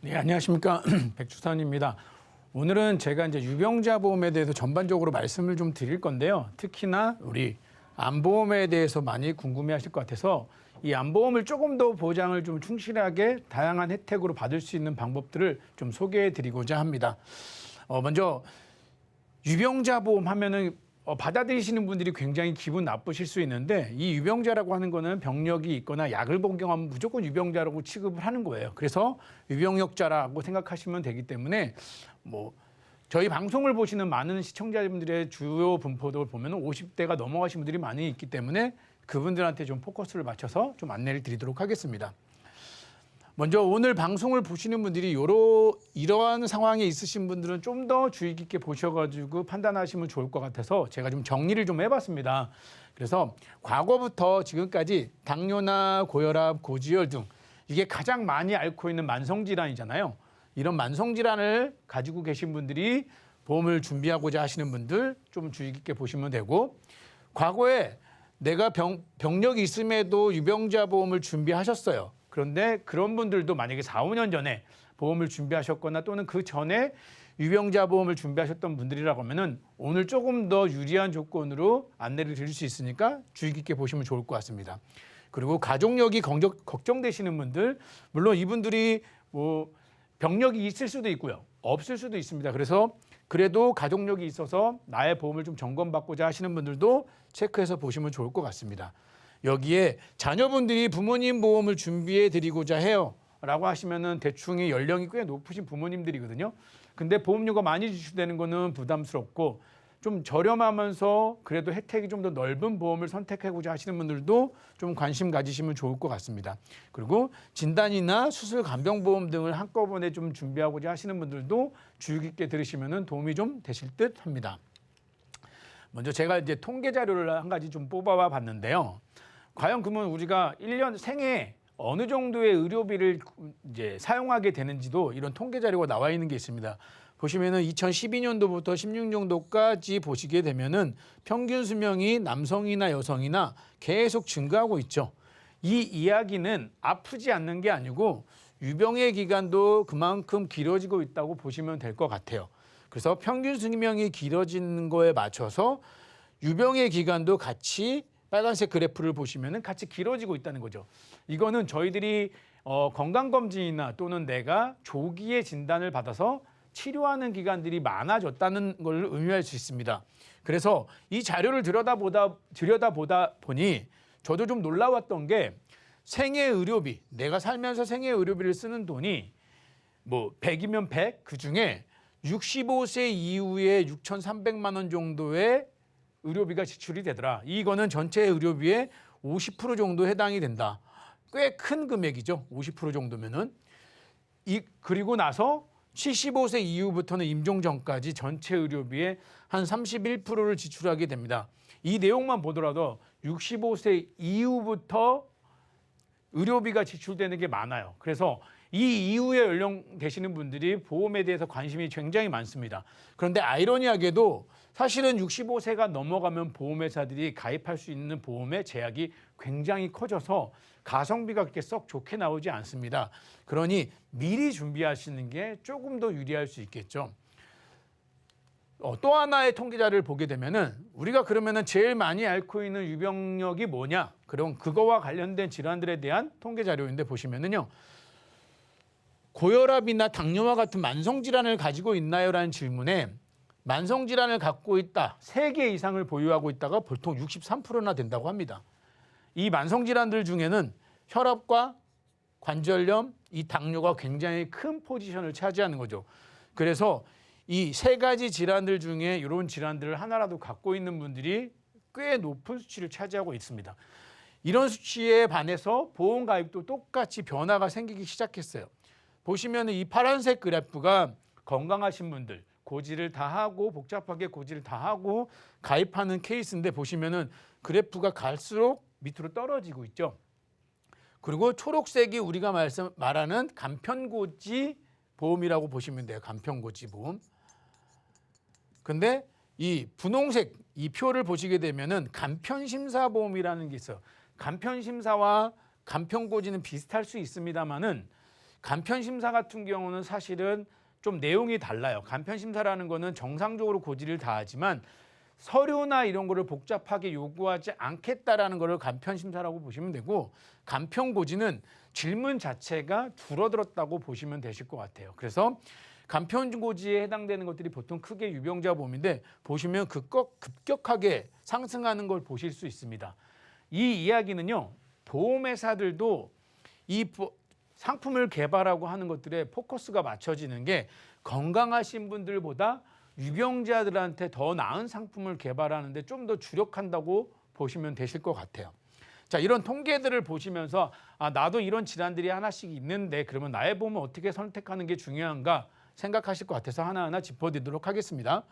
네, 안녕하십니까. 백주선입니다. 오늘은 제가 이제 유병자 보험에 대해서 전반적으로 말씀을 좀 드릴 건데요. 특히나 우리 암보험에 대해서 많이 궁금해하실 것 같아서 이 암보험을 조금 더 보장을 좀 충실하게 다양한 혜택으로 받을 수 있는 방법들을 좀 소개해드리고자 합니다. 먼저 유병자 보험 하면은 받아들이시는 분들이 굉장히 기분 나쁘실 수 있는데 이 유병자라고 하는 거는 병력이 있거나 약을 복용하면 무조건 유병자라고 취급을 하는 거예요. 그래서 유병력자라고 생각하시면 되기 때문에 저희 방송을 보시는 많은 시청자분들의 주요 분포도를 보면 50대가 넘어가신 분들이 많이 있기 때문에 그분들한테 좀 포커스를 맞춰서 좀 안내를 드리도록 하겠습니다. 먼저 오늘 방송을 보시는 분들이 이러한 상황에 있으신 분들은 좀 더 주의 깊게 보셔가지고 판단하시면 좋을 것 같아서 제가 좀 정리를 좀 해봤습니다. 그래서 과거부터 지금까지 당뇨나 고혈압, 고지혈 등 이게 가장 많이 앓고 있는 만성질환이잖아요. 이런 만성질환을 가지고 계신 분들이 보험을 준비하고자 하시는 분들 좀 주의 깊게 보시면 되고, 과거에 내가 병력이 있음에도 유병자 보험을 준비하셨어요. 그런데 그런 분들도 만약에 4, 5년 전에 보험을 준비하셨거나 또는 그 전에 유병자 보험을 준비하셨던 분들이라고 하면은 오늘 조금 더 유리한 조건으로 안내를 드릴 수 있으니까 주의 깊게 보시면 좋을 것 같습니다. 그리고 가족력이 걱정되시는 분들, 물론 이분들이 병력이 있을 수도 있고요. 없을 수도 있습니다. 그래서 그래도 가족력이 있어서 나의 보험을 좀 점검받고자 하시는 분들도 체크해서 보시면 좋을 것 같습니다. 여기에 자녀분들이 부모님 보험을 준비해 드리고자 해요 라고 하시면은 대충 연령이 꽤 높으신 부모님들이거든요. 근데 보험료가 많이 지출되는 거는 부담스럽고 좀 저렴하면서 그래도 혜택이 좀 더 넓은 보험을 선택하고자 하시는 분들도 좀 관심 가지시면 좋을 것 같습니다. 그리고 진단이나 수술 간병보험 등을 한꺼번에 좀 준비하고자 하시는 분들도 주의 깊게 들으시면 도움이 좀 되실 듯 합니다. 먼저 제가 이제 통계 자료를 한 가지 좀 뽑아와 봤는데요. 과연 그러면 우리가 1년 생애 어느 정도의 의료비를 이제 사용하게 되는지도 이런 통계 자료가 나와 있는 게 있습니다. 보시면은 2012년도부터 16년도까지 보시게 되면은 평균 수명이 남성이나 여성이나 계속 증가하고 있죠. 이 이야기는 아프지 않는 게 아니고 유병의 기간도 그만큼 길어지고 있다고 보시면 될 것 같아요. 그래서 평균 수명이 길어지는 거에 맞춰서 유병의 기간도 같이 빨간색 그래프를 보시면은 같이 길어지고 있다는 거죠. 이거는 저희들이 건강검진이나 또는 내가 조기에 진단을 받아서 치료하는 기간들이 많아졌다는 걸 의미할 수 있습니다. 그래서 이 자료를 들여다보다 보니 저도 좀 놀라웠던 게 생애의료비, 내가 살면서 생애의료비를 쓰는 돈이 100이면 100, 그중에 65세 이후에 6,300만 원 정도의 의료비가 지출이 되더라. 이거는 전체 의료비의 50% 정도 해당이 된다. 꽤 큰 금액이죠. 50% 정도면은. 그리고 나서 75세 이후부터는 임종 전까지 전체 의료비의 한 31%를 지출하게 됩니다. 이 내용만 보더라도 65세 이후부터 의료비가 지출되는 게 많아요. 그래서 이 이후에 연령 되시는 분들이 보험에 대해서 관심이 굉장히 많습니다. 그런데 아이러니하게도 사실은 65세가 넘어가면 보험회사들이 가입할 수 있는 보험의 제약이 굉장히 커져서 가성비가 그렇게 썩 좋게 나오지 않습니다. 그러니 미리 준비하시는 게 조금 더 유리할 수 있겠죠. 또 하나의 통계자를 보게 되면은 우리가 그러면은 제일 많이 앓고 있는 유병력이 뭐냐? 그럼 그거와 관련된 질환들에 대한 통계 자료인데 보시면은요. 고혈압이나 당뇨와 같은 만성질환을 가지고 있나요? 라는 질문에 만성질환을 갖고 있다, 3개 이상을 보유하고 있다가 보통 63%나 된다고 합니다. 이 만성질환들 중에는 혈압과 관절염, 이 당뇨가 굉장히 큰 포지션을 차지하는 거죠. 그래서 이 3가지 질환들 중에 이런 질환들을 하나라도 갖고 있는 분들이 꽤 높은 수치를 차지하고 있습니다. 이런 수치에 반해서 보험 가입도 똑같이 변화가 생기기 시작했어요. 보시면 이 파란색 그래프가 건강하신 분들, 고지를 다 하고 복잡하게 고지를 다 하고 가입하는 케이스인데 보시면은 그래프가 갈수록 밑으로 떨어지고 있죠. 그리고 초록색이 우리가 말하는 간편고지 보험이라고 보시면 돼요. 간편고지 보험. 근데 이 분홍색 이 표를 보시게 되면은 간편심사보험이라는 게 있어요. 간편심사와 간편고지는 비슷할 수 있습니다만은 간편심사 같은 경우는 사실은 좀 내용이 달라요. 간편심사라는 거는 정상적으로 고지를 다 하지만 서류나 이런 거를 복잡하게 요구하지 않겠다라는 거를 간편심사라고 보시면 되고, 간편고지는 질문 자체가 줄어들었다고 보시면 되실 것 같아요. 그래서 간편고지에 해당되는 것들이 보통 크게 유병자 보험인데 보시면 급격하게 상승하는 걸 보실 수 있습니다. 이 이야기는요, 보험회사들도 이 상품을 개발하고 하는 것들에 포커스가 맞춰지는 게 건강하신 분들보다 유병자들한테 더 나은 상품을 개발하는데 좀 더 주력한다고 보시면 되실 것 같아요. 자, 이런 통계들을 보시면서 나도 이런 질환들이 하나씩 있는데 그러면 나의 보험을 어떻게 선택하는 게 중요한가 생각하실 것 같아서 하나하나 짚어드리도록 하겠습니다.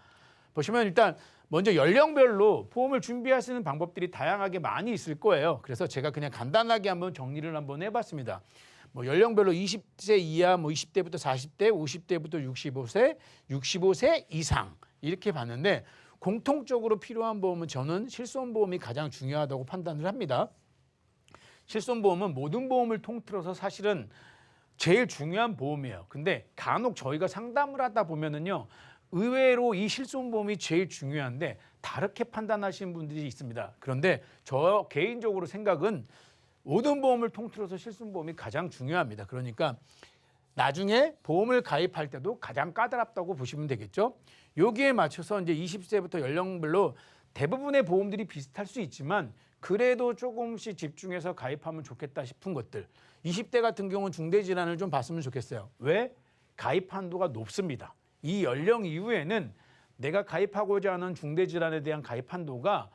보시면 일단 먼저 연령별로 보험을 준비하시는 방법들이 다양하게 많이 있을 거예요. 그래서 제가 그냥 간단하게 한번 정리를 한번 해봤습니다. 뭐 연령별로 20세 이하, 뭐 20대부터 40대, 50대부터 65세, 65세 이상 이렇게 봤는데 공통적으로 필요한 보험은 저는 실손보험이 가장 중요하다고 판단을 합니다. 실손보험은 모든 보험을 통틀어서 사실은 제일 중요한 보험이에요. 근데 간혹 저희가 상담을 하다 보면은요, 의외로 이 실손보험이 제일 중요한데 다르게 판단하시는 분들이 있습니다. 그런데 저 개인적으로 생각은 모든 보험을 통틀어서 실손보험이 가장 중요합니다. 그러니까 나중에 보험을 가입할 때도 가장 까다롭다고 보시면 되겠죠. 여기에 맞춰서 이제 20세부터 연령별로 대부분의 보험들이 비슷할 수 있지만 그래도 조금씩 집중해서 가입하면 좋겠다 싶은 것들. 20대 같은 경우는 중대질환을 좀 봤으면 좋겠어요. 왜? 가입 한도가 높습니다. 이 연령 이후에는 내가 가입하고자 하는 중대질환에 대한 가입 한도가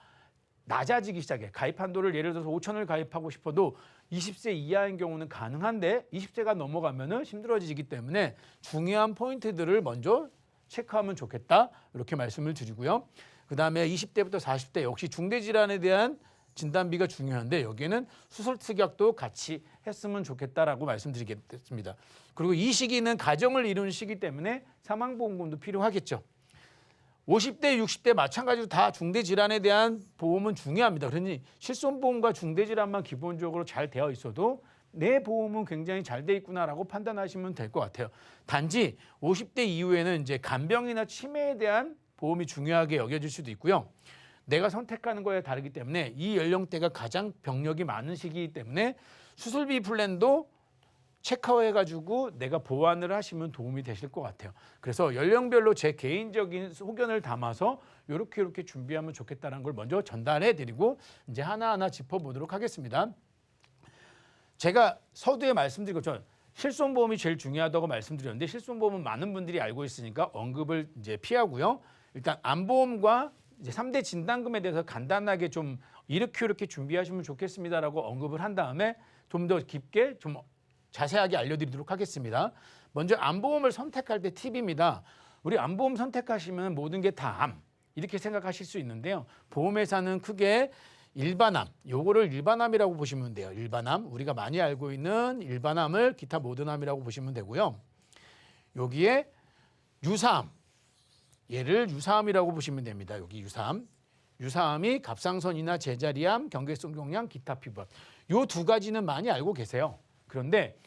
낮아지기 시작해. 가입 한도를 예를 들어서 5천을 가입하고 싶어도 20세 이하인 경우는 가능한데 20세가 넘어가면은 힘들어지기 때문에 중요한 포인트들을 먼저 체크하면 좋겠다. 이렇게 말씀을 드리고요. 그다음에 20대부터 40대 역시 중대질환에 대한 진단비가 중요한데 여기에는 수술 특약도 같이 했으면 좋겠다라고 말씀드리겠습니다. 그리고 이 시기는 가정을 이루는 시기 때문에 사망보험금도 필요하겠죠. 50대, 60대 마찬가지로 다 중대질환에 대한 보험은 중요합니다. 그러니 실손보험과 중대질환만 기본적으로 잘 되어 있어도 내 보험은 굉장히 잘 돼 있구나라고 판단하시면 될 것 같아요. 단지 50대 이후에는 이제 간병이나 치매에 대한 보험이 중요하게 여겨질 수도 있고요. 내가 선택하는 거에 다르기 때문에 이 연령대가 가장 병력이 많은 시기이기 때문에 수술비 플랜도 체크해가지고 내가 보완을 하시면 도움이 되실 것 같아요. 그래서 연령별로 제 개인적인 소견을 담아서 이렇게 준비하면 좋겠다는 걸 먼저 전달해드리고 이제 하나하나 짚어보도록 하겠습니다. 제가 서두에 말씀드린 것처럼 실손보험이 제일 중요하다고 말씀드렸는데 실손보험은 많은 분들이 알고 있으니까 언급을 이제 피하고요. 일단 암보험과 이제 3대 진단금에 대해서 간단하게 좀 이렇게 준비하시면 좋겠습니다라고 언급을 한 다음에 좀 더 깊게 좀 자세하게 알려드리도록 하겠습니다. 먼저 암보험을 선택할 때 팁입니다. 우리 암보험 선택하시면 모든 게 다 암 이렇게 생각하실 수 있는데요. 보험회사는 크게 일반암, 요거를 일반암이라고 보시면 돼요. 일반암, 우리가 많이 알고 있는 일반암을 기타 모든 암이라고 보시면 되고요. 여기에 유사암, 얘를 유사암이라고 보시면 됩니다. 여기 유사암. 유사암이 갑상선이나 제자리암, 경계성종양, 기타 피부암. 요 두 가지는 많이 알고 계세요. 그런데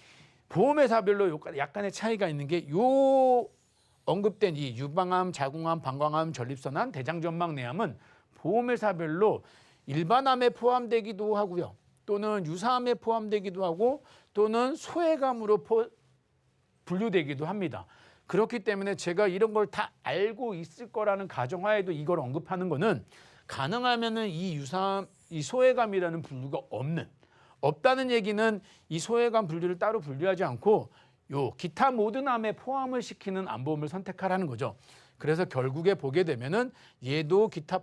보험회사별로 약간의 차이가 있는 게 요 언급된 이 유방암, 자궁암, 방광암, 전립선암, 대장전막내암은 보험회사별로 일반암에 포함되기도 하고요. 또는 유사암에 포함되기도 하고 또는 소외감으로 분류되기도 합니다. 그렇기 때문에 제가 이런 걸 다 알고 있을 거라는 가정하에도 이걸 언급하는 거는 가능하면은 이 유사암, 이 소외감이라는 분류가 없다는 얘기는 이 소외감 분류를 따로 분류하지 않고 요 기타 모든 암에 포함을 시키는 암보험을 선택하라는 거죠. 그래서 결국에 보게 되면은 얘도 기타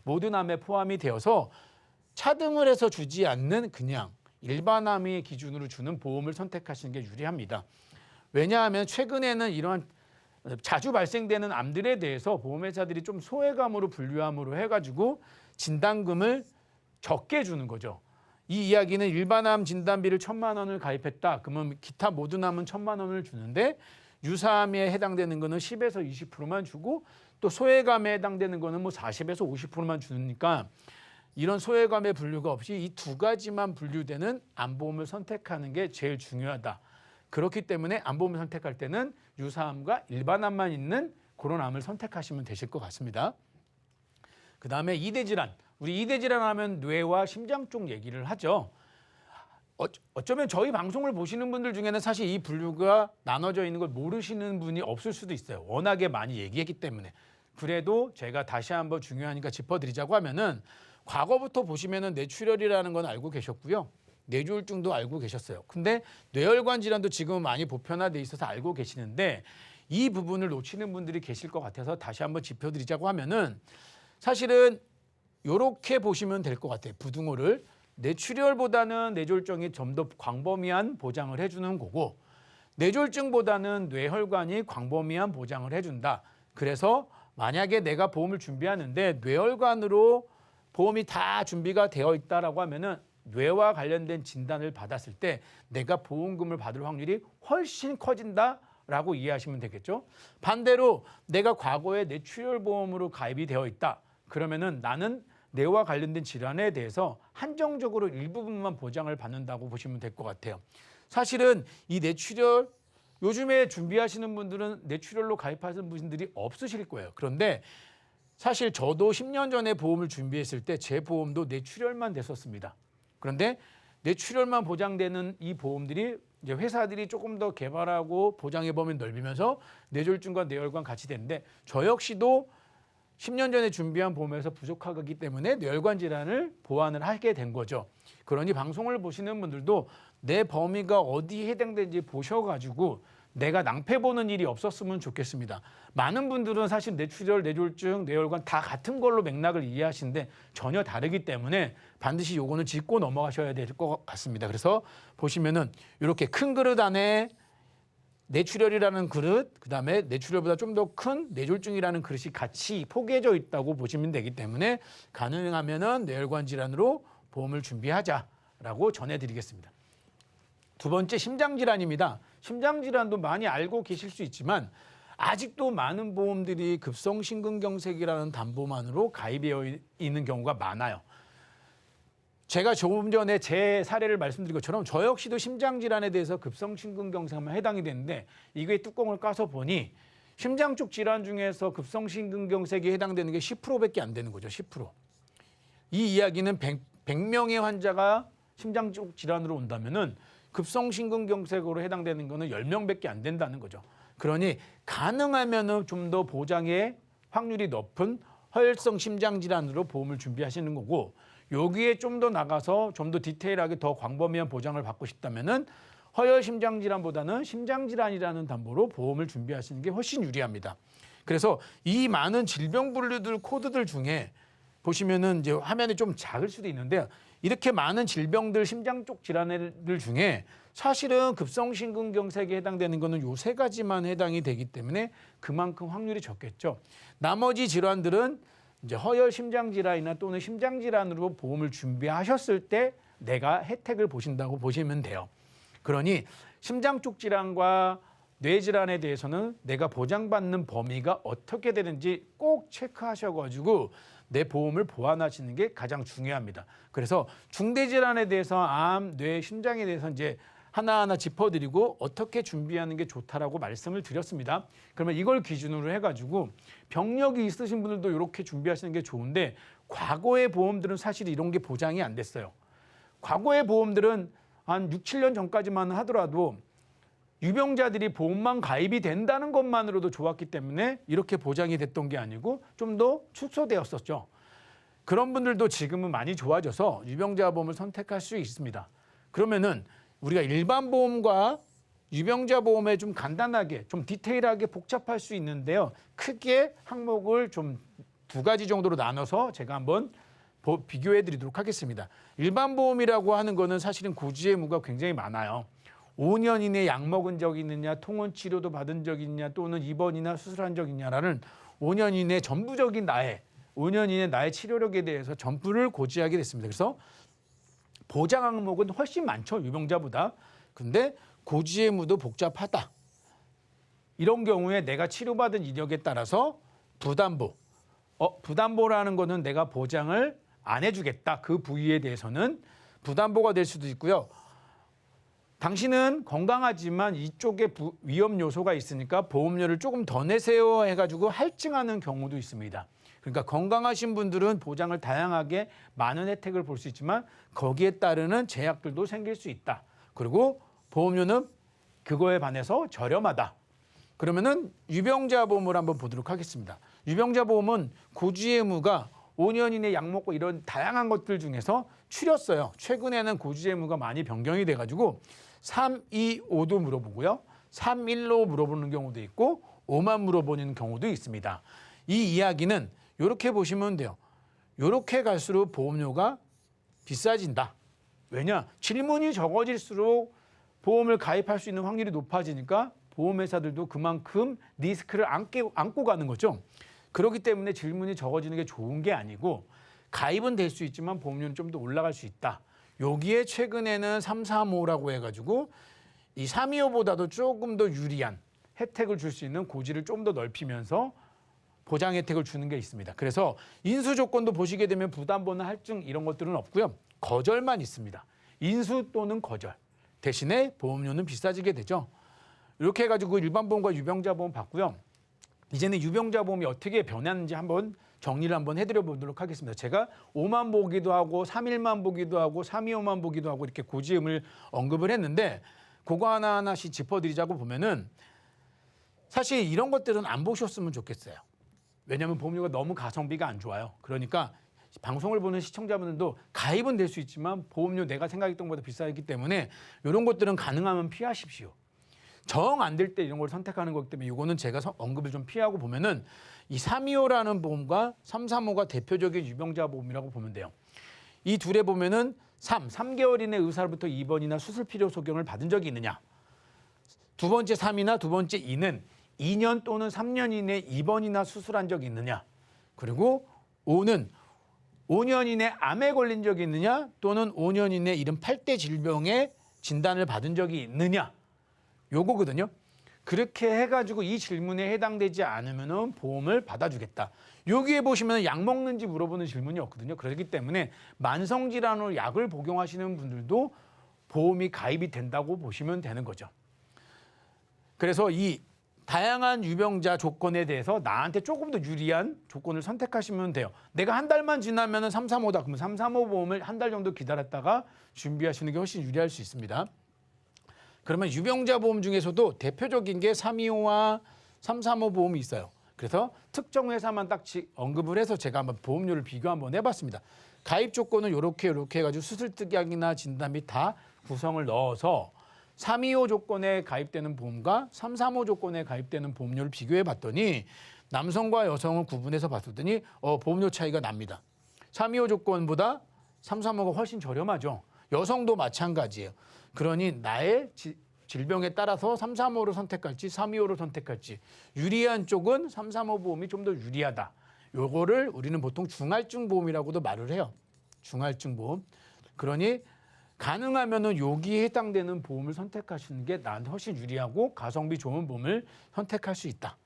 모든 암에 포함이 되어서 차등을 해서 주지 않는 그냥 일반 암의 기준으로 주는 보험을 선택하시는 게 유리합니다. 왜냐하면 최근에는 이러한 자주 발생되는 암들에 대해서 보험회사들이 좀 소외감으로 분류함으로 해가지고 진단금을 적게 주는 거죠. 이 이야기는 일반암 진단비를 1,000만 원을 가입했다. 그러면 기타 모든 암은 1,000만 원을 주는데 유사암에 해당되는 거는 10에서 20%만 주고 또 소외감에 해당되는 거는 뭐 40에서 50%만 주니까 이런 소외감의 분류가 없이 이 두 가지만 분류되는 암보험을 선택하는 게 제일 중요하다. 그렇기 때문에 암보험을 선택할 때는 유사암과 일반암만 있는 그런 암을 선택하시면 되실 것 같습니다. 그 다음에 이대 질환. 우리 이대 질환 하면 뇌와 심장 쪽 얘기를 하죠. 어쩌면 저희 방송을 보시는 분들 중에는 사실 이 분류가 나눠져 있는 걸 모르시는 분이 없을 수도 있어요. 워낙에 많이 얘기했기 때문에. 그래도 제가 다시 한번 중요하니까 짚어드리자고 하면은 과거부터 보시면은 뇌출혈이라는 건 알고 계셨고요. 뇌졸중도 알고 계셨어요. 근데 뇌혈관 질환도 지금은 많이 보편화돼 있어서 알고 계시는데 이 부분을 놓치는 분들이 계실 것 같아서 다시 한번 짚어드리자고 하면은 사실은 이렇게 보시면 될 것 같아요. 부등호를. 뇌출혈보다는 뇌졸중이 좀 더 광범위한 보장을 해주는 거고 뇌졸중보다는 뇌혈관이 광범위한 보장을 해준다. 그래서 만약에 내가 보험을 준비하는데 뇌혈관으로 보험이 다 준비가 되어 있다라고 하면은 뇌와 관련된 진단을 받았을 때 내가 보험금을 받을 확률이 훨씬 커진다라고 이해하시면 되겠죠. 반대로 내가 과거에 뇌출혈 보험으로 가입이 되어 있다. 그러면은 나는 뇌와 관련된 질환에 대해서 한정적으로 일부분만 보장을 받는다고 보시면 될 것 같아요. 사실은 이 뇌출혈 요즘에 준비하시는 분들은 뇌출혈로 가입하시는 분들이 없으실 거예요. 그런데 사실 저도 10년 전에 보험을 준비했을 때 제 보험도 뇌출혈만 됐었습니다. 그런데 뇌출혈만 보장되는 이 보험들이 이제 회사들이 조금 더 개발하고 보장의 범위를 넓히면서 뇌졸중과 뇌혈관 같이 됐는데 저 역시도 10년 전에 준비한 보험에서 부족하기 때문에 뇌혈관 질환을 보완을 하게 된 거죠. 그러니 방송을 보시는 분들도 내 범위가 어디에 해당되는지 보셔가지고 내가 낭패 보는 일이 없었으면 좋겠습니다. 많은 분들은 사실 뇌출혈, 뇌졸중, 뇌혈관 다 같은 걸로 맥락을 이해하시는데 전혀 다르기 때문에 반드시 요거는 짚고 넘어가셔야 될 것 같습니다. 그래서 보시면은 이렇게 큰 그릇 안에 뇌출혈이라는 그릇, 그다음에 뇌출혈보다 좀 더 큰 뇌졸중이라는 그릇이 같이 포개져 있다고 보시면 되기 때문에 가능하면은 뇌혈관 질환으로 보험을 준비하자라고 전해드리겠습니다. 두 번째 심장질환입니다. 심장질환도 많이 알고 계실 수 있지만 아직도 많은 보험들이 급성심근경색이라는 담보만으로 가입되어 있는 경우가 많아요. 제가 조금 전에 제 사례를 말씀드린 것처럼 저 역시도 심장질환에 대해서 급성심근경색만 해당이 되는데 이게 뚜껑을 까서 보니 심장 쪽 질환 중에서 급성심근경색에 해당되는 게 10%밖에 안 되는 거죠. 10%. 이 이야기는 100명의 환자가 심장 쪽 질환으로 온다면은 급성심근경색으로 해당되는 거는 10명밖에 안 된다는 거죠. 그러니 가능하면은 좀 더 보장의 확률이 높은 허혈성 심장질환으로 보험을 준비하시는 거고 여기에 좀 더 나가서 좀 더 디테일하게 더 광범위한 보장을 받고 싶다면은 허혈 심장질환보다는 심장질환이라는 담보로 보험을 준비하시는 게 훨씬 유리합니다. 그래서 이 많은 질병 분류들 코드들 중에 보시면은 이제 화면이 좀 작을 수도 있는데 이렇게 많은 질병들 심장 쪽 질환들 중에 사실은 급성심근경색에 해당되는 거는 요 세 가지만 해당이 되기 때문에 그만큼 확률이 적겠죠. 나머지 질환들은 이제 허혈 심장질환이나 또는 심장질환으로 보험을 준비하셨을 때 내가 혜택을 보신다고 보시면 돼요. 그러니 심장 쪽 질환과 뇌질환에 대해서는 내가 보장받는 범위가 어떻게 되는지 꼭 체크하셔가지고 내 보험을 보완하시는 게 가장 중요합니다. 그래서 중대질환에 대해서 암, 뇌, 심장에 대해서 이제 하나하나 짚어드리고 어떻게 준비하는 게 좋다라고 말씀을 드렸습니다. 그러면 이걸 기준으로 해가지고 병력이 있으신 분들도 이렇게 준비하시는 게 좋은데 과거의 보험들은 사실 이런 게 보장이 안 됐어요. 과거의 보험들은 한 6, 7년 전까지만 하더라도 유병자들이 보험만 가입이 된다는 것만으로도 좋았기 때문에 이렇게 보장이 됐던 게 아니고 좀 더 축소되었었죠. 그런 분들도 지금은 많이 좋아져서 유병자 보험을 선택할 수 있습니다. 그러면은 우리가 일반 보험과 유병자 보험에 좀 간단하게, 좀 디테일하게 복잡할 수 있는데요. 크게 항목을 좀 두 가지 정도로 나눠서 제가 한번 비교해 드리도록 하겠습니다. 일반 보험이라고 하는 거는 사실은 고지의 의무가 굉장히 많아요. 5년 이내 약 먹은 적이 있느냐, 통원 치료도 받은 적이 있느냐, 또는 입원이나 수술한 적이 있냐라는 5년 이내 전부적인 5년 이내 나의 치료력에 대해서 전부를 고지하게 됐습니다. 그래서 보장 항목은 훨씬 많죠. 유병자보다. 근데 고지의무도 복잡하다. 이런 경우에 내가 치료받은 이력에 따라서 부담보. 부담보라는 거는 내가 보장을 안 해주겠다. 그 부위에 대해서는 부담보가 될 수도 있고요. 당신은 건강하지만 이쪽에 위험 요소가 있으니까 보험료를 조금 더 내세요 해가지고 할증하는 경우도 있습니다. 그러니까 건강하신 분들은 보장을 다양하게 많은 혜택을 볼 수 있지만 거기에 따르는 제약들도 생길 수 있다. 그리고 보험료는 그거에 반해서 저렴하다. 그러면은 유병자 보험을 한번 보도록 하겠습니다. 유병자 보험은 고지의무가 5년 이내 약 먹고 이런 다양한 것들 중에서 추렸어요. 최근에는 고지의무가 많이 변경이 돼가지고 3, 2, 5도 물어보고요. 3, 1로 물어보는 경우도 있고 5만 물어보는 경우도 있습니다. 이 이야기는 이렇게 보시면 돼요. 이렇게 갈수록 보험료가 비싸진다. 왜냐? 질문이 적어질수록 보험을 가입할 수 있는 확률이 높아지니까 보험회사들도 그만큼 리스크를 안고 가는 거죠. 그렇기 때문에 질문이 적어지는 게 좋은 게 아니고 가입은 될 수 있지만 보험료는 좀 더 올라갈 수 있다. 여기에 최근에는 335라고 해가지고 이 325보다도 조금 더 유리한 혜택을 줄 수 있는 고지를 좀 더 넓히면서 보장 혜택을 주는 게 있습니다. 그래서 인수 조건도 보시게 되면 부담보나 할증 이런 것들은 없고요. 거절만 있습니다. 인수 또는 거절. 대신에 보험료는 비싸지게 되죠. 이렇게 해가지고 일반 보험과 유병자 보험 봤고요. 이제는 유병자 보험이 어떻게 변하는지 한번 정리를 한번 해드려 보도록 하겠습니다. 제가 5만 보기도 하고 3일만 보기도 하고 325만 보기도 하고 이렇게 고지음을 언급을 했는데 그거 하나하나씩 짚어드리자고 보면은 사실 이런 것들은 안 보셨으면 좋겠어요. 왜냐하면 보험료가 너무 가성비가 안 좋아요. 그러니까 방송을 보는 시청자분들도 가입은 될 수 있지만 보험료 내가 생각했던 것보다 비싸기 때문에 이런 것들은 가능하면 피하십시오. 정 안 될 때 이런 걸 선택하는 거기 때문에 이거는 제가 언급을 좀 피하고 보면은 이 325라는 보험과 335가 대표적인 유병자 보험이라고 보면 돼요. 이 둘에 보면은 3개월 이내 의사로부터 입원이나 수술 필요 소견을 받은 적이 있느냐. 두 번째 3이나 두 번째 2는 2년 또는 3년 이내 입원이나 수술한 적이 있느냐. 그리고 5는 5년 이내 암에 걸린 적이 있느냐 또는 5년 이내 이른 8대 질병의 진단을 받은 적이 있느냐. 요거거든요. 그렇게 해가지고 이 질문에 해당되지 않으면 보험을 받아주겠다. 여기에 보시면 약 먹는지 물어보는 질문이 없거든요. 그렇기 때문에 만성질환으로 약을 복용하시는 분들도 보험이 가입이 된다고 보시면 되는 거죠. 그래서 이 다양한 유병자 조건에 대해서 나한테 조금 더 유리한 조건을 선택하시면 돼요. 내가 한 달만 지나면 335다. 그러면 335 보험을 한 달 정도 기다렸다가 준비하시는 게 훨씬 유리할 수 있습니다. 그러면 유병자 보험 중에서도 대표적인 게 325와 335 보험이 있어요. 그래서 특정 회사만 딱 언급을 해서 제가 한번 보험료를 비교 한번 해봤습니다. 가입 조건은 이렇게 해가지고 수술특약이나 진단 및 다 구성을 넣어서 325 조건에 가입되는 보험과 335 조건에 가입되는 보험료를 비교해 봤더니 남성과 여성을 구분해서 봤더니 보험료 차이가 납니다. 325 조건보다 335가 훨씬 저렴하죠. 여성도 마찬가지예요. 그러니 나의 질병에 따라서 335를 선택할지 325를 선택할지 유리한 쪽은 335 보험이 좀 더 유리하다. 요거를 우리는 보통 중할증 보험이라고도 말을 해요. 중할증 보험. 그러니 가능하면은 여기에 해당되는 보험을 선택하시는 게 나한테 훨씬 유리하고 가성비 좋은 보험을 선택할 수 있다.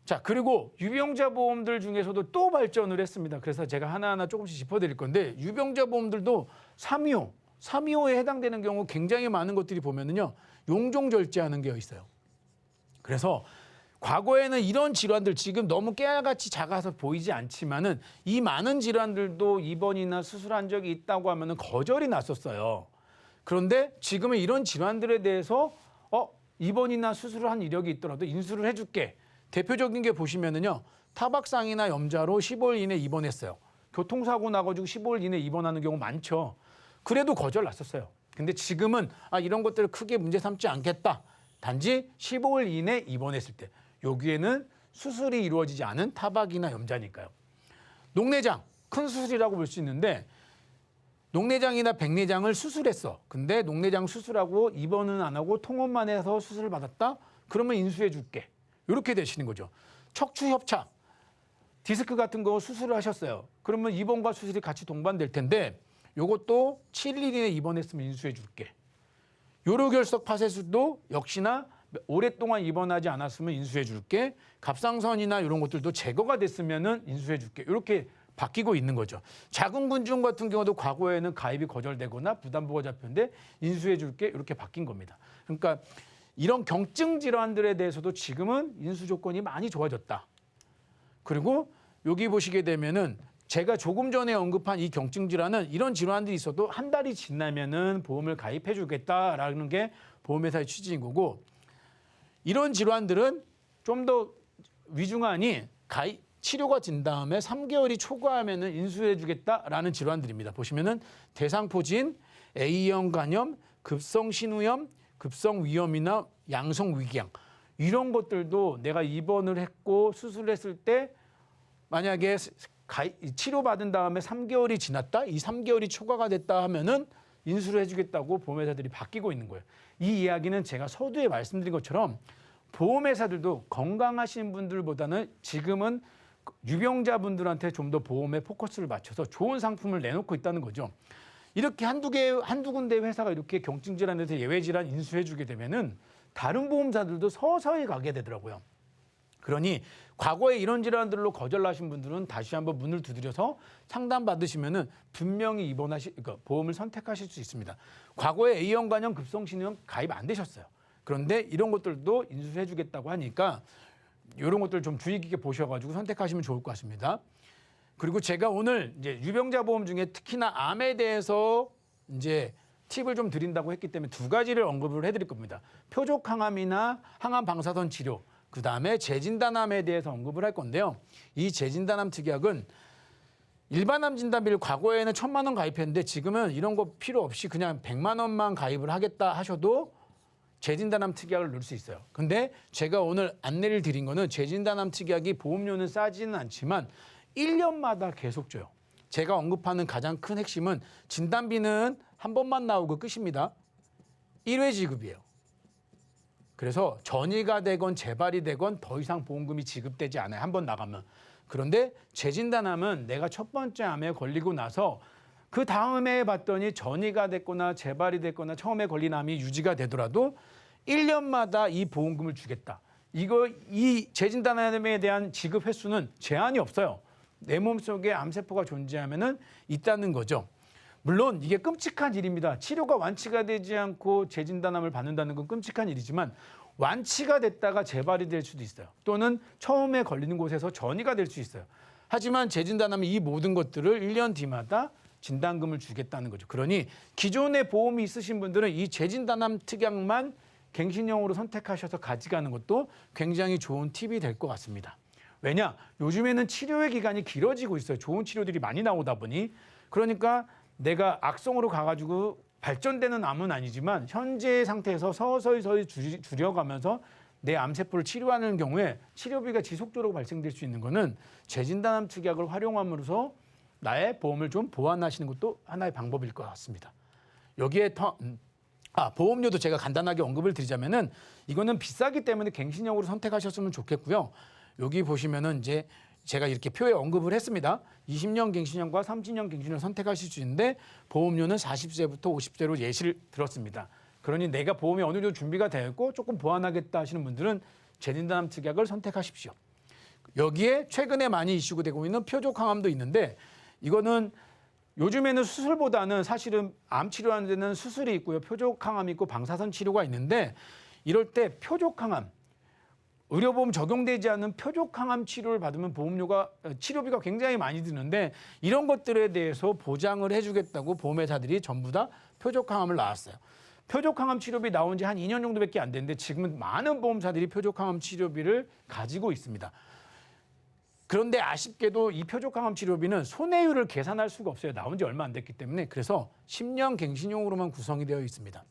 자, 그리고 유병자 보험들 중에서도 또 발전을 했습니다. 그래서 제가 하나하나 조금씩 짚어드릴 건데 유병자 보험들도 325에 해당되는 경우 굉장히 많은 것들이 보면은요 용종 절제하는 게 있어요. 그래서 과거에는 이런 질환들 지금 너무 깨알같이 작아서 보이지 않지만은 이 많은 질환들도 입원이나 수술한 적이 있다고 하면은 거절이 났었어요. 그런데 지금은 이런 질환들에 대해서 입원이나 수술을 한 이력이 있더라도 인수를 해줄게. 대표적인 게 보시면은요 타박상이나 염자로 15일 이내 입원했어요. 교통사고 나가지고 15일 이내 입원하는 경우 많죠. 그래도 거절 났었어요. 근데 지금은 이런 것들을 크게 문제 삼지 않겠다. 단지 15일 이내 입원했을 때. 여기에는 수술이 이루어지지 않은 타박이나 염자니까요. 녹내장, 큰 수술이라고 볼 수 있는데 녹내장이나 백내장을 수술했어. 근데 녹내장 수술하고 입원은 안 하고 통원만 해서 수술을 받았다? 그러면 인수해 줄게. 이렇게 되시는 거죠. 척추협착, 디스크 같은 거 수술을 하셨어요. 그러면 입원과 수술이 같이 동반될 텐데 요것도 7일 이내에 입원했으면 인수해 줄게. 요로결석 파쇄수도 역시나 오랫동안 입원하지 않았으면 인수해 줄게. 갑상선이나 이런 것들도 제거가 됐으면은 인수해 줄게. 이렇게 바뀌고 있는 거죠. 자궁근종 같은 경우도 과거에는 가입이 거절되거나 부담부가 잡혔는데 인수해 줄게 이렇게 바뀐 겁니다. 그러니까 이런 경증 질환들에 대해서도 지금은 인수 조건이 많이 좋아졌다. 그리고 여기 보시게 되면은 제가 조금 전에 언급한 이 경증 질환은 이런 질환들이 있어도 한 달이 지나면은 보험을 가입해 주겠다라는 게 보험회사의 취지인 거고, 이런 질환들은 좀 더 위중하니 치료가 된 다음에 3개월이 초과하면은 인수해 주겠다라는 질환들입니다. 보시면은 대상포진, A형 간염, 급성 신우염, 급성 위염이나 양성 위궤양, 이런 것들도 내가 입원을 했고 수술을 했을 때 만약에 치료받은 다음에 3개월이 지났다, 이 3개월이 초과가 됐다 하면은 인수를 해주겠다고 보험회사들이 바뀌고 있는 거예요. 이 이야기는 제가 서두에 말씀드린 것처럼 보험회사들도 건강하신 분들보다는 지금은 유병자분들한테 좀 더 보험에 포커스를 맞춰서 좋은 상품을 내놓고 있다는 거죠. 이렇게 한두 군데 회사가 이렇게 경증 질환에서 예외 질환 인수해 주게 되면은 다른 보험사들도 서서히 가게 되더라고요. 그러니 과거에 이런 질환들로 거절하신 분들은 다시 한번 문을 두드려서 상담 받으시면은 분명히 그러니까 보험을 선택하실 수 있습니다. 과거에 A형 간염, 급성 신우염 가입 안 되셨어요. 그런데 이런 것들도 인수해 주겠다고 하니까 이런 것들 좀 주의 깊게 보셔가지고 선택하시면 좋을 것 같습니다. 그리고 제가 오늘 이제 유병자 보험 중에 특히나 암에 대해서 이제 팁을 좀 드린다고 했기 때문에 두 가지를 언급을 해드릴 겁니다. 표적 항암이나 항암 방사선 치료, 그 다음에 재진단암에 대해서 언급을 할 건데요. 이 재진단암 특약은 일반암 진단비를 과거에는 1,000만 원 가입했는데 지금은 이런 거 필요 없이 그냥 100만 원만 가입을 하겠다 하셔도 재진단암 특약을 넣을 수 있어요. 근데 제가 오늘 안내를 드린 거는 재진단암 특약이 보험료는 싸지는 않지만 1년마다 계속 줘요. 제가 언급하는 가장 큰 핵심은 진단비는 한 번만 나오고 끝입니다. 1회 지급이에요. 그래서 전이가 되건 재발이 되건 더 이상 보험금이 지급되지 않아요. 한 번 나가면. 그런데 재진단암은 내가 첫 번째 암에 걸리고 나서 그 다음에 봤더니 전이가 됐거나 재발이 됐거나 처음에 걸린 암이 유지가 되더라도 1년마다 이 보험금을 주겠다. 이 재진단암에 대한 지급 횟수는 제한이 없어요. 내 몸속에 암세포가 존재하면은 있다는 거죠. 물론 이게 끔찍한 일입니다. 치료가 완치가 되지 않고 재진단암을 받는다는 건 끔찍한 일이지만 완치가 됐다가 재발이 될 수도 있어요. 또는 처음에 걸리는 곳에서 전이가 될 수 있어요. 하지만 재진단암은 이 모든 것들을 1년 뒤마다 진단금을 주겠다는 거죠. 그러니 기존에 보험이 있으신 분들은 이 재진단암 특약만 갱신형으로 선택하셔서 가져가는 것도 굉장히 좋은 팁이 될 것 같습니다. 왜냐? 요즘에는 치료의 기간이 길어지고 있어요. 좋은 치료들이 많이 나오다 보니. 그러니까 내가 악성으로 가가지고 발전되는 암은 아니지만 현재 상태에서 서서히 줄여가면서 내 암세포를 치료하는 경우에 치료비가 지속적으로 발생될 수 있는 거는 재진단암 특약을 활용함으로써 나의 보험을 좀 보완하시는 것도 하나의 방법일 것 같습니다. 여기에 보험료도 제가 간단하게 언급을 드리자면은 이거는 비싸기 때문에 갱신형으로 선택하셨으면 좋겠고요. 여기 보시면은 이제 제가 이렇게 표에 언급을 했습니다. 20년 갱신형과 30년 갱신형을 선택하실 수 있는데 보험료는 40세부터 50세로 예시를 들었습니다. 그러니 내가 보험이 어느 정도 준비가 되어 있고 조금 보완하겠다 하시는 분들은 재진단암 특약을 선택하십시오. 여기에 최근에 많이 이슈가 되고 있는 표적 항암도 있는데 이거는 요즘에는 수술보다는 사실은 암 치료하는 데는 수술이 있고요. 표적 항암이 있고 방사선 치료가 있는데 이럴 때 표적 항암, 의료보험 적용되지 않은 표적 항암 치료를 받으면 치료비가 굉장히 많이 드는데 이런 것들에 대해서 보장을 해주겠다고 보험회사들이 전부 다 표적 항암을 나왔어요. 표적 항암 치료비 나온 지 한 2년 정도밖에 안 됐는데 지금은 많은 보험사들이 표적 항암 치료비를 가지고 있습니다. 그런데 아쉽게도 이 표적 항암 치료비는 손해율을 계산할 수가 없어요. 나온 지 얼마 안 됐기 때문에. 그래서 10년 갱신형으로만 구성이 되어 있습니다.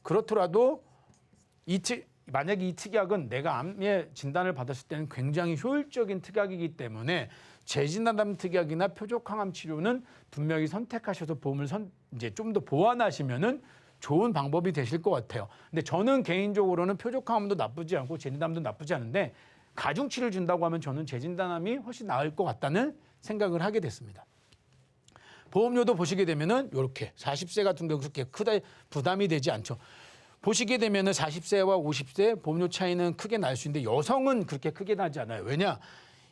그렇더라도 만약에 이 특약은 내가 암의 진단을 받았을 때는 굉장히 효율적인 특약이기 때문에 재진단암 특약이나 표적 항암 치료는 분명히 선택하셔서 보험을 이제 좀 더 보완하시면은 좋은 방법이 되실 것 같아요. 근데 저는 개인적으로는 표적 항암도 나쁘지 않고 재진단암도 나쁘지 않은데 가중치를 준다고 하면 저는 재진단암이 훨씬 나을 것 같다는 생각을 하게 됐습니다. 보험료도 보시게 되면은 이렇게 40세 같은 경우 그렇게 크다 부담이 되지 않죠. 보시게 되면은 40세와 50세 보험료 차이는 크게 날 수 있는데 여성은 그렇게 크게 나지 않아요. 왜냐?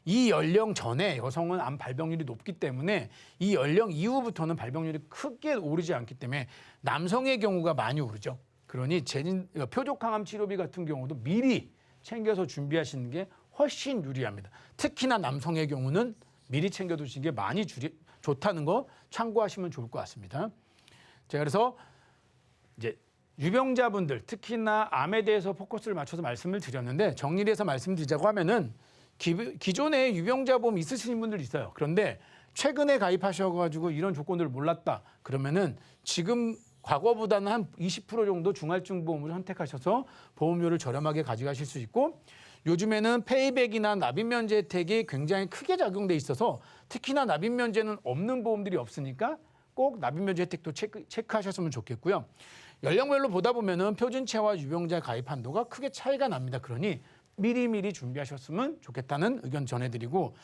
이 연령 전에 여성은 암 발병률이 높기 때문에 이 연령 이후부터는 발병률이 크게 오르지 않기 때문에 남성의 경우가 많이 오르죠. 그러니 표적항암 치료비 같은 경우도 미리 챙겨서 준비하시는 게 훨씬 유리합니다. 특히나 남성의 경우는 미리 챙겨두시는 게 많이 좋다는 거 참고하시면 좋을 것 같습니다. 제가 그래서 이제 유병자분들 특히나 암에 대해서 포커스를 맞춰서 말씀을 드렸는데 정리를 해서 말씀드리자고 하면은 기존에 유병자 보험 있으신 분들 있어요. 그런데 최근에 가입하셔가지고 이런 조건들을 몰랐다. 그러면은 지금 과거보다는 한 20% 정도 중할증 보험을 선택하셔서 보험료를 저렴하게 가져가실 수 있고 요즘에는 페이백이나 납입 면제 혜택이 굉장히 크게 작용돼 있어서 특히나 납입 면제는 없는 보험들이 없으니까 꼭 납입 면제 혜택도 체크하셨으면 좋겠고요. 연령별로 보다 보면은 표준체와 유병자 가입 한도가 크게 차이가 납니다. 그러니 미리미리 준비하셨으면 좋겠다는 의견 전해드리고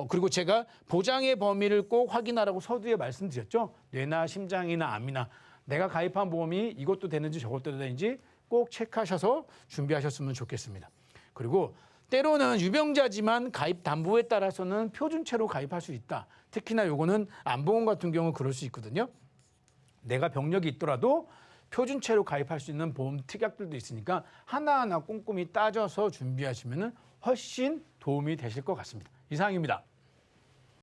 그리고 제가 보장의 범위를 꼭 확인하라고 서두에 말씀드렸죠. 뇌나 심장이나 암이나 내가 가입한 보험이 이것도 되는지 저것도 되는지 꼭 체크하셔서 준비하셨으면 좋겠습니다. 그리고 때로는 유병자지만 가입 담보에 따라서는 표준체로 가입할 수 있다. 특히나 요거는 암보험 같은 경우 그럴 수 있거든요. 내가 병력이 있더라도 표준체로 가입할 수 있는 보험 특약들도 있으니까 하나하나 꼼꼼히 따져서 준비하시면 훨씬 도움이 되실 것 같습니다. 이상입니다.